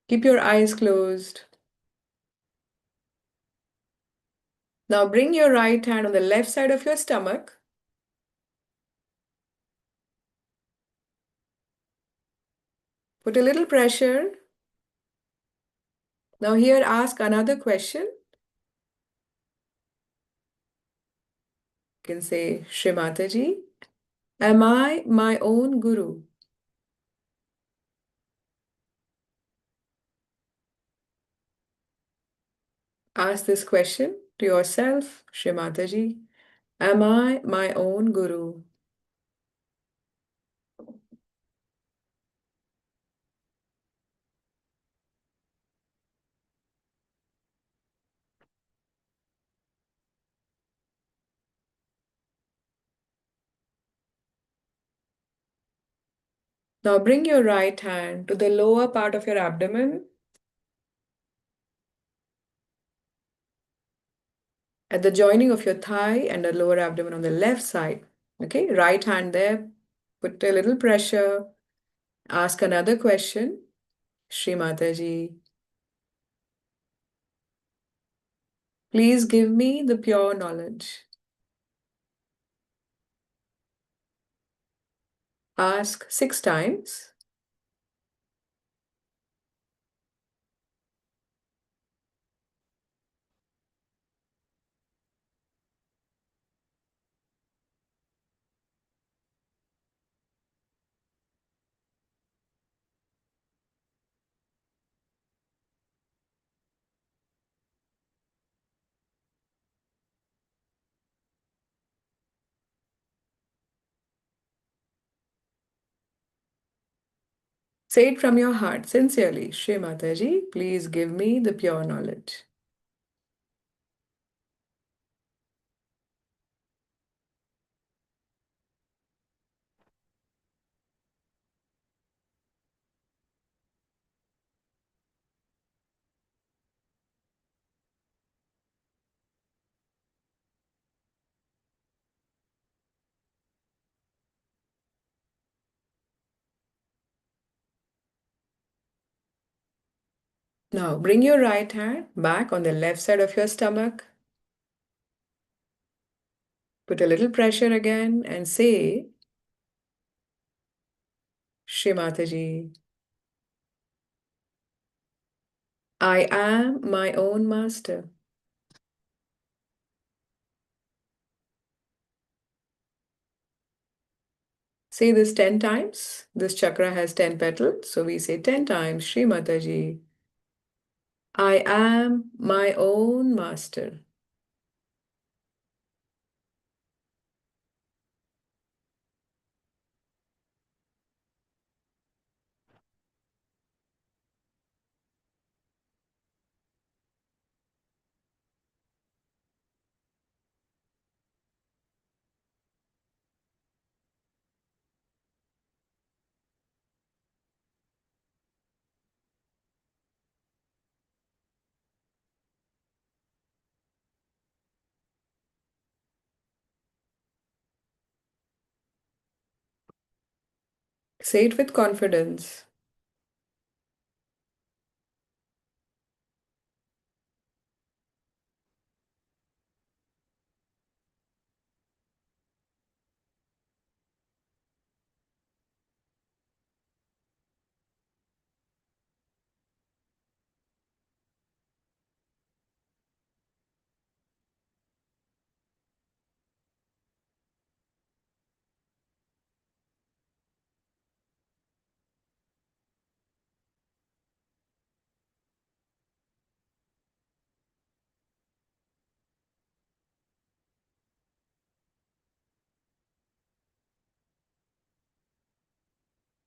Keep your eyes closed. Now bring your right hand on the left side of your stomach. Put a little pressure. Now here ask another question. You can say, Shri Mataji, am I my own guru? Ask this question to yourself, Shri Mataji, am I my own guru? Now bring your right hand to the lower part of your abdomen at the joining of your thigh and the lower abdomen on the left side. Okay, right hand there. Put a little pressure. Ask another question. Shri Mataji, please give me the pure knowledge. Ask 6 times. Say it from your heart, sincerely. Shri Mataji, please give me the pure knowledge. Now bring your right hand back on the left side of your stomach. Put a little pressure again and say, Shri Mataji, I am my own master. Say this 10 times. This chakra has 10 petals. So we say 10 times, Shri Mataji, I am my own master. Say it with confidence.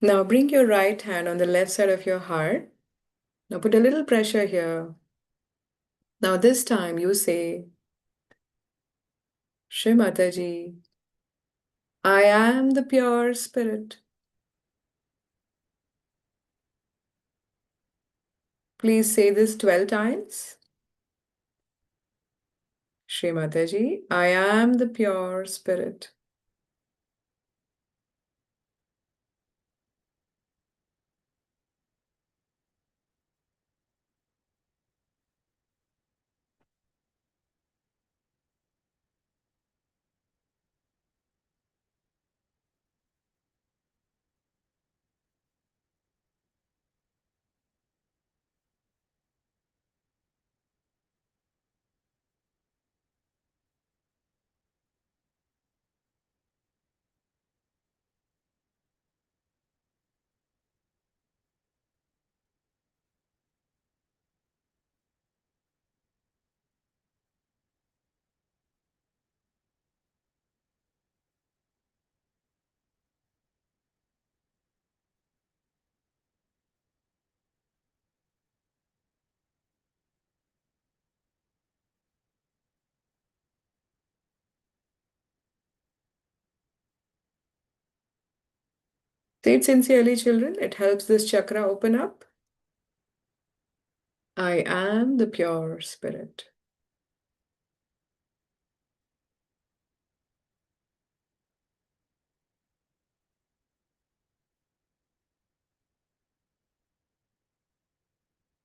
Now bring your right hand on the left side of your heart. Now put a little pressure here. Now this time you say, Shri Mataji, I am the pure spirit. Please say this 12 times. Shri Mataji, I am the pure spirit. Say it sincerely, children. It helps this chakra open up. I am the pure spirit.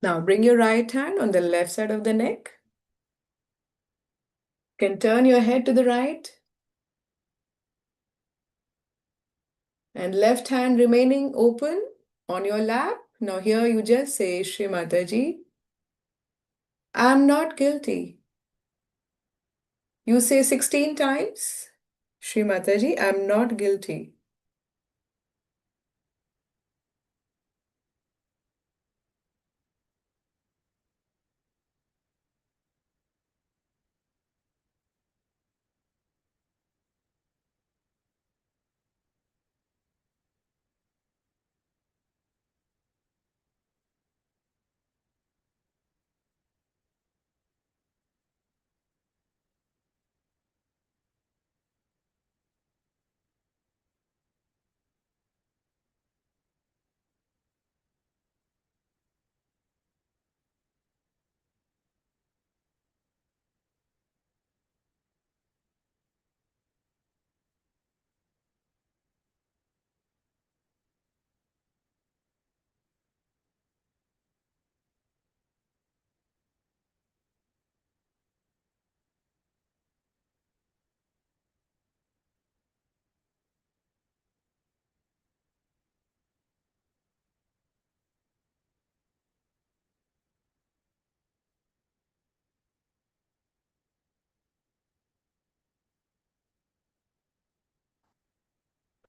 Now bring your right hand on the left side of the neck. You can turn your head to the right and left hand remaining open on your lap. Now here you just say, Shri Mataji, I'm not guilty. You say 16 times, Shri Mataji, I'm not guilty.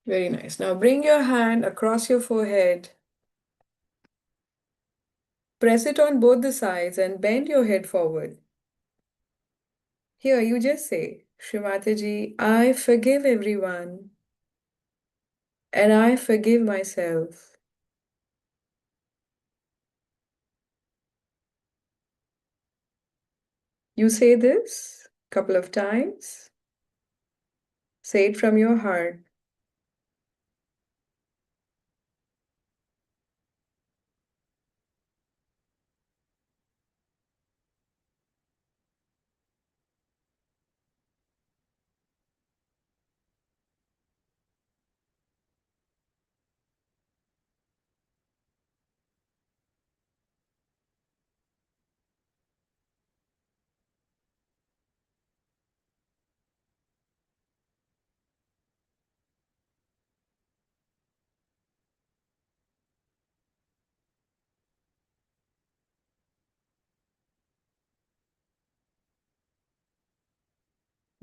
Very nice. Now bring your hand across your forehead. Press it on both the sides and bend your head forward. Here you just say, Shri Mataji, I forgive everyone and I forgive myself. You say this a couple of times. Say it from your heart.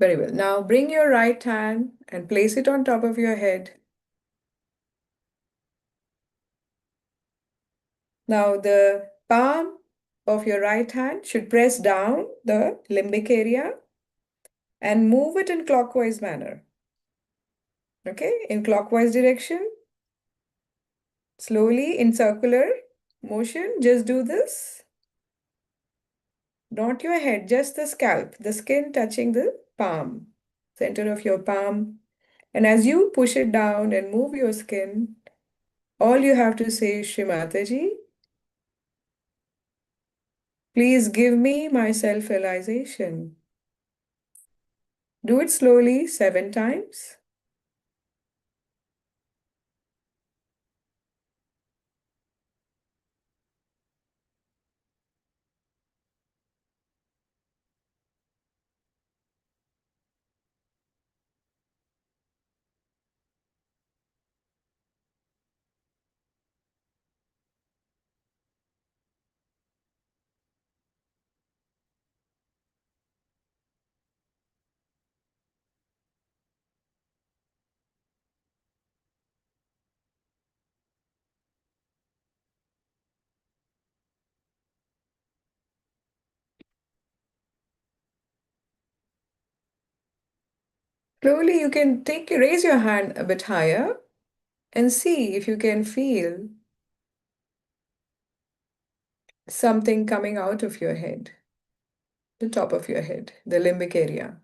Very well. Now bring your right hand and place it on top of your head. Now the palm of your right hand should press down the limbic area and move it in clockwise manner. Okay, in clockwise direction, slowly in circular motion, just do this. Not your head, just the scalp, the skin touching the palm. center of your palm. And as you push it down and move your skin, all you have to say is Shrimataji, please give me my self-realization. Do it slowly 7 times. Slowly, you can raise your hand a bit higher and see if you can feel something coming out of your head, the top of your head, the limbic area.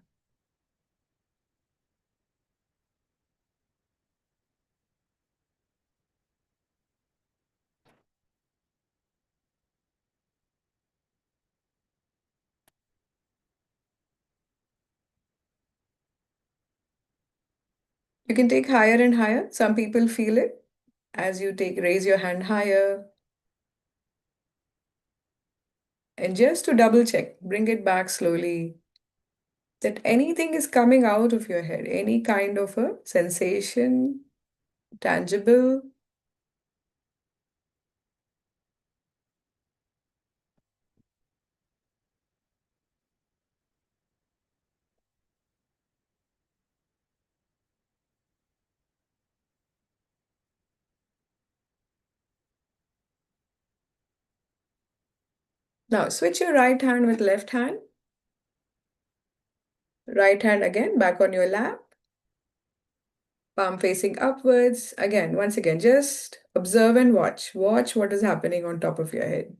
You can take higher and higher. Some people feel it as you raise your hand higher. And just to double check, bring it back slowly that anything is coming out of your head, any kind of a sensation, tangible. Now switch your right hand with left hand. Right hand again back on your lap, palm facing upwards. Again, once again, just observe and watch. Watch what is happening on top of your head.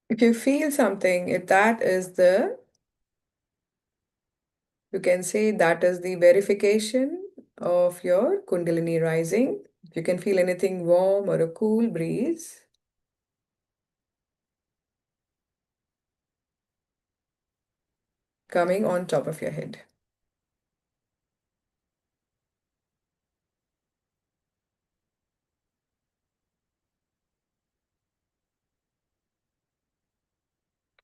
If you feel something, if that is you can say that is the verification of your Kundalini rising. If you can feel anything warm or a cool breeze coming on top of your head.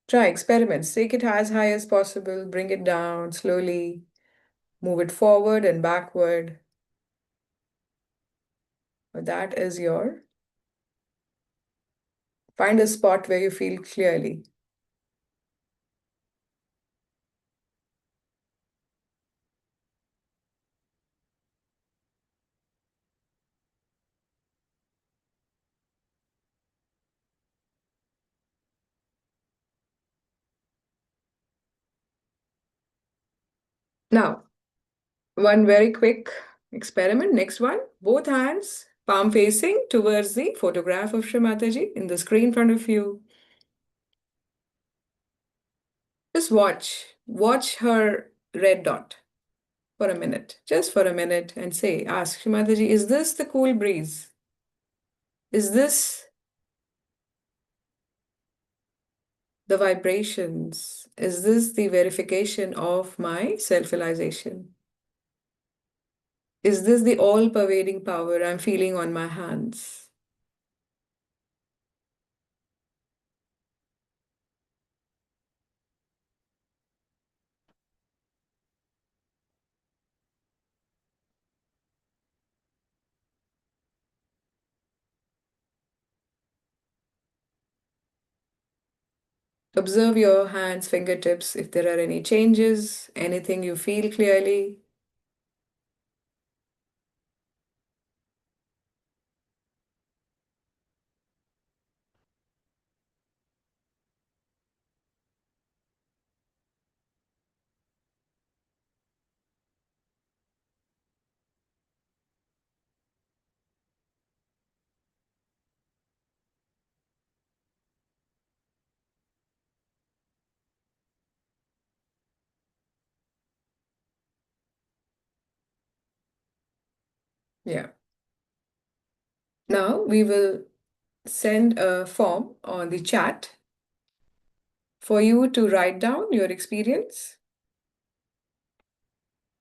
Try experiments. Take it as high as possible, bring it down slowly, move it forward and backward. That is your find a spot where you feel clearly. Now, one very quick experiment. Next one, both hands palm facing towards the photograph of Shri Mataji in the screen in front of you. Just watch her red dot for a minute, just for a minute, and ask Shri Mataji, is this the cool breeze? Is this the vibrations? Is this the verification of my self-realization? Is this the all-pervading power I'm feeling on my hands? Observe your hands, fingertips, if there are any changes, anything you feel clearly. Yeah. Now we will send a form on the chat for you to write down your experience.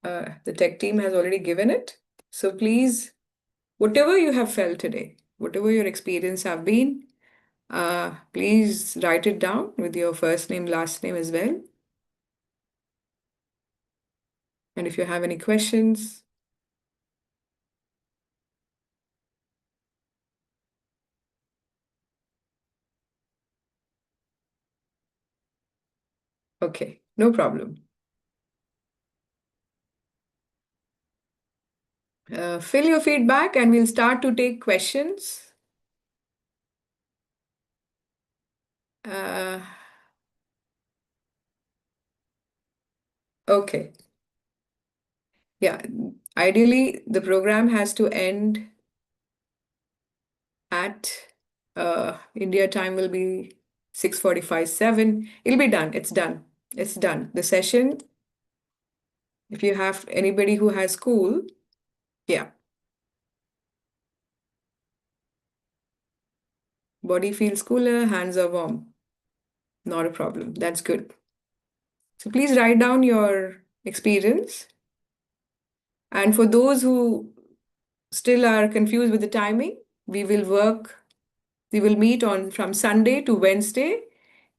The tech team has already given it. So please, whatever you have felt today, whatever your experience have been, please write it down with your first name, last name as well. And if you have any questions, okay, no problem. Fill your feedback and we'll start to take questions. Uh, okay, yeah. Ideally, the program has to end at India time will be 6:45, 7. It'll be done. It's done. It's done. The session, if you have anybody who has school, yeah, body feels cooler, hands are warm. Not a problem. That's good. So please write down your experience. And for those who still are confused with the timing, we will work, we will meet on from Sunday to Wednesday,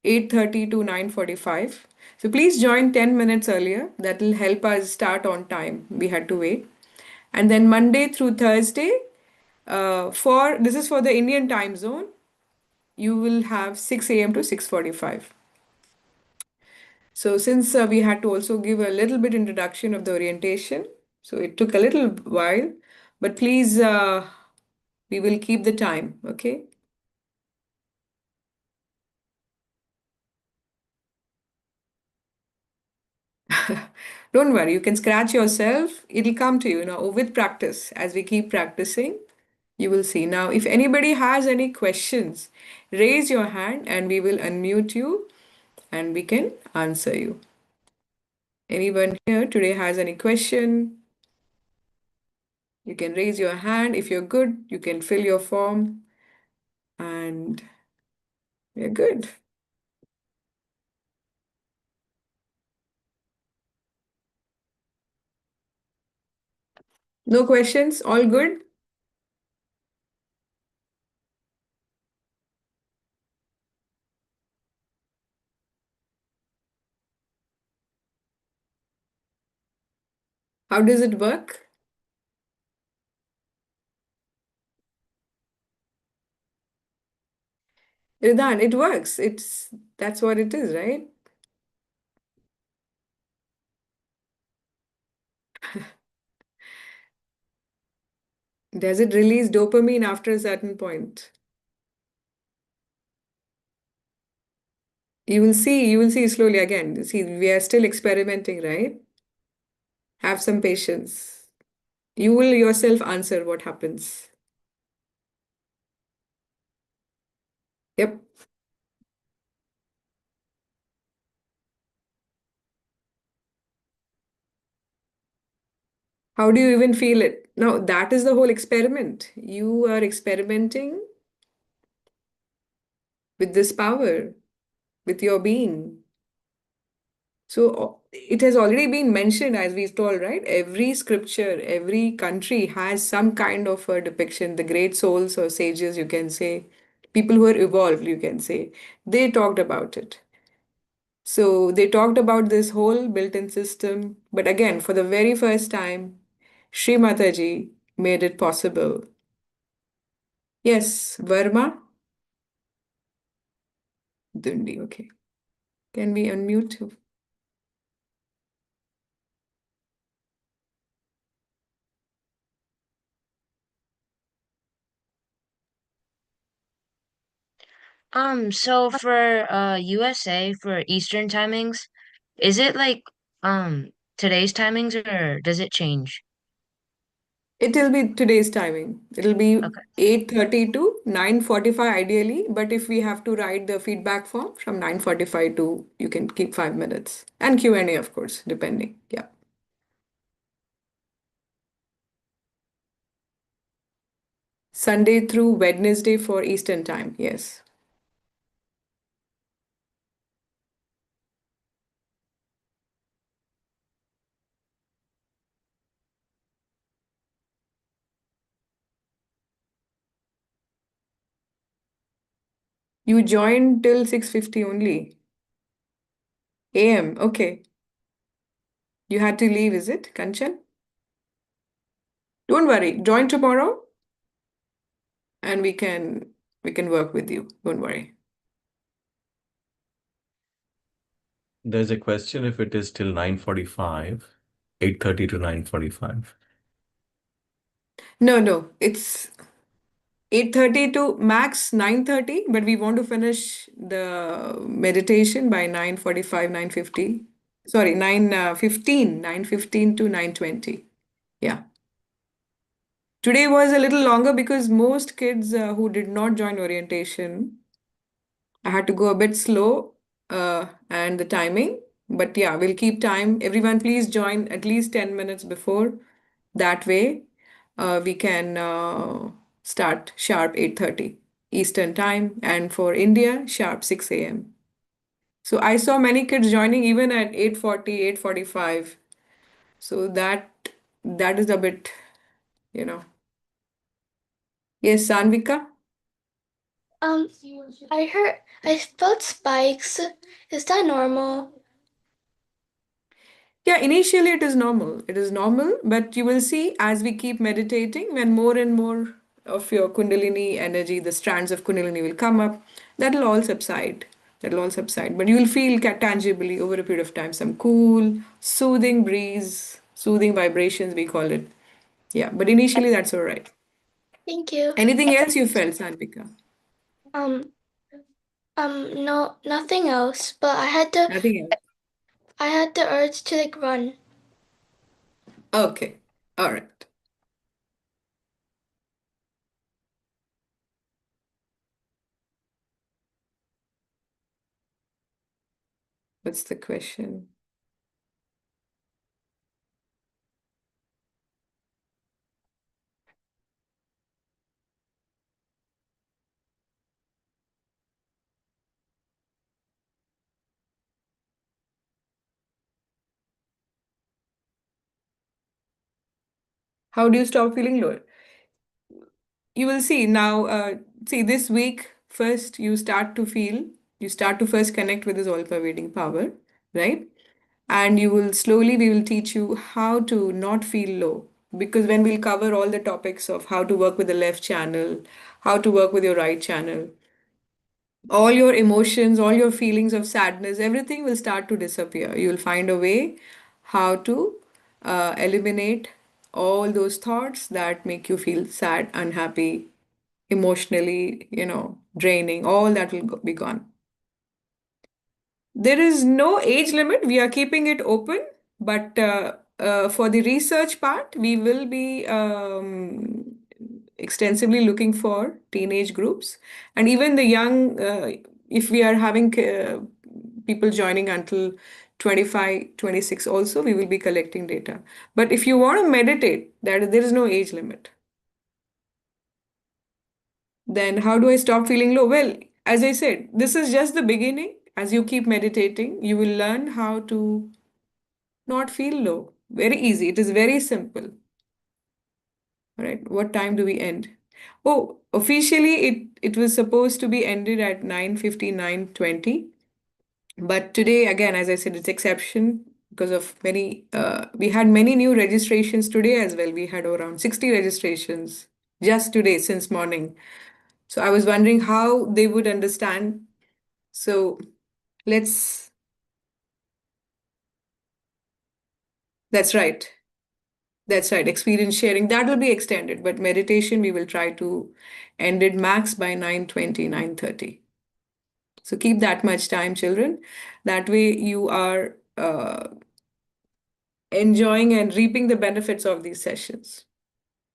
8:30 to 9:45. So please join 10 minutes earlier. That will help us start on time. We had to wait. And then Monday through Thursday, for this is for the Indian time zone, you will have 6 a.m. to 6:45. So since we had to also give a little bit introduction of the orientation, so it took a little while, but please, we will keep the time, okay? Don't worry, you can scratch yourself. It'll come to you, with practice. As we keep practicing, you will see. Now, if anybody has any questions, raise your hand and we will unmute you and we can answer you. Anyone here today has any question? You can raise your hand. If you're good, you can fill your form and we're good. No questions? All good? How does it work? Ridan, it works. That's what it is, right? Does it release dopamine after a certain point? You will see slowly again. See, we are still experimenting, right? Have some patience. You will yourself answer what happens. Yep. How do you even feel it? Now, that is the whole experiment. You are experimenting with this power, with your being. So it has already been mentioned, as we told, right? Every scripture, every country has some kind of a depiction. The great souls or sages, you can say, people who are evolved, you can say, they talked about it. So they talked about this whole built-in system. But again, for the very first time, Sri Mataji made it possible. Yes, Verma Dundi, okay. Can we unmute? So for USA for Eastern timings, is it like today's timings or does it change? It'll be today's timing. It'll be Okay. 8:30 to 9:45 ideally, but if we have to write the feedback form from 9:45 to, you can keep 5 minutes. And Q&A, of course, depending. Yeah. Sunday through Wednesday for Eastern time. Yes. You joined till 6:50 only. AM. Okay. You had to leave, is it, Kanchan? Don't worry. Join tomorrow and we can work with you. Don't worry. There's a question if it is till 9:45, 8:30 to 9:45. No, no. It's 8:30 to max 9:30, but we want to finish the meditation by 9:45, 9:50. Sorry, 9:15, 9:15 to 9:20. Yeah. Today was a little longer because most kids who did not join orientation, I had to go a bit slow and the timing. But yeah, we'll keep time. Everyone, please join at least 10 minutes before. That way, we can start sharp 8:30 Eastern time, and for India, sharp 6 a.m. So I saw many kids joining even at 8:40, 8:45. So that is a bit, you know. Yes, Sanvika? Um, I heard I felt spikes. Is that normal? Yeah, initially it is normal. It is normal, but you will see as we keep meditating, when more and more of your Kundalini energy, the strands of Kundalini will come up, that'll all subside. That'll all subside. But you will feel tangibly over a period of time some cool, soothing breeze, soothing vibrations, we call it. Yeah, but initially that's all right. Thank you. Anything else you felt, Sanvika? Um, no, nothing else. But I had the Nothing else. I had the urge to like run. Okay, all right. What's the question? How do you stop feeling low? You will see now, see this week, first you start to first connect with this all pervading power, right? And you will slowly, we will teach you how to not feel low. Because when we'll cover all the topics of how to work with the left channel, how to work with your right channel, all your emotions, all your feelings of sadness, everything will start to disappear. You'll find a way how to eliminate all those thoughts that make you feel sad, unhappy, emotionally, draining, all that will be gone. There is no age limit. We are keeping it open, but for the research part, we will be extensively looking for teenage groups and even the young. If we are having people joining until 25, 26, also, we will be collecting data. But if you want to meditate, that there is no age limit. Then how do I stop feeling low? Well, as I said, this is just the beginning. As you keep meditating, you will learn how to not feel low. Very easy. It is very simple. All right. What time do we end? Oh, officially it was supposed to be ended at 9:59:20. But today, again, as I said, it's exception because of we had many new registrations today as well. We had around 60 registrations just today since morning. So I was wondering how they would understand. So let's That's right. That's right. Experience sharing, that will be extended, but meditation, we will try to end it max by 9:20, 9:30. So keep that much time, children. That way you are enjoying and reaping the benefits of these sessions.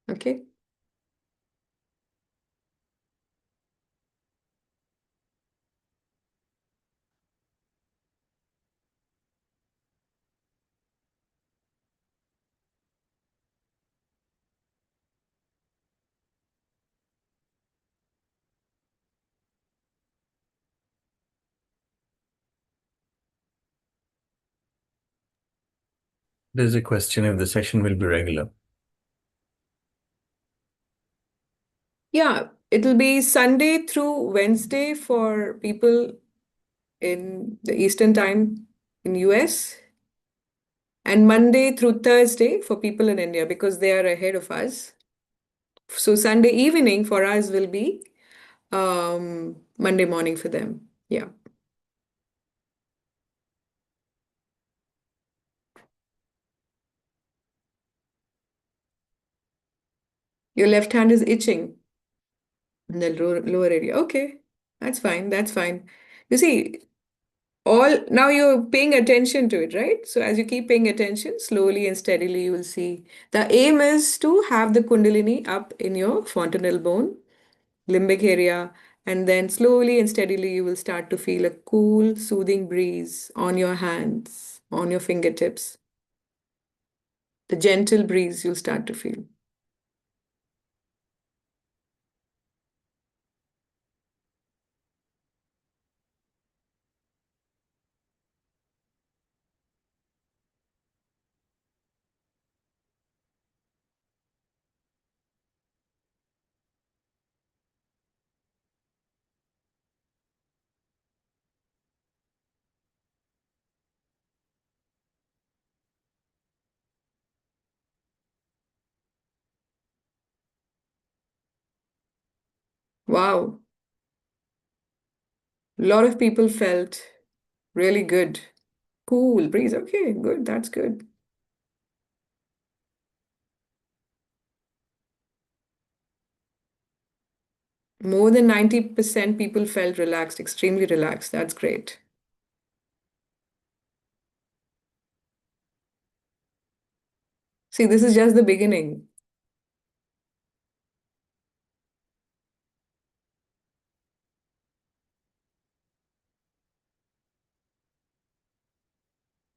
Okay? There's a question if the session will be regular. Yeah, it'll be Sunday through Wednesday for people in the Eastern time in US, and Monday through Thursday for people in India because they are ahead of us. So Sunday evening for us will be Monday morning for them. Yeah. Your left hand is itching in the lower area. Okay, that's fine. That's fine. You see, all now you're paying attention to it, right? So as you keep paying attention, slowly and steadily, you will see. The aim is to have the Kundalini up in your fontanel bone, limbic area, and then slowly and steadily, you will start to feel a cool, soothing breeze on your hands, on your fingertips. The gentle breeze you'll start to feel. Wow. A lot of people felt really good. Cool breeze. Okay, good. That's good. More than 90% people felt relaxed, extremely relaxed. That's great. See, this is just the beginning.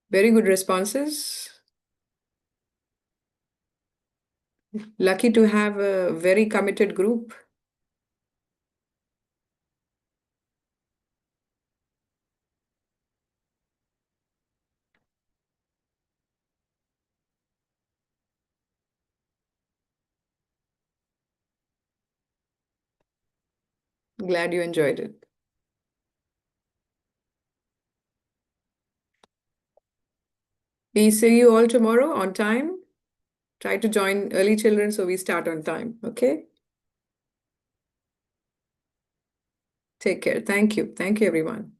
Very good responses. Lucky to have a very committed group. Glad you enjoyed it. We see you all tomorrow on time. Try to join early children so we start on time. Okay? Take care. Thank you. Thank you, everyone.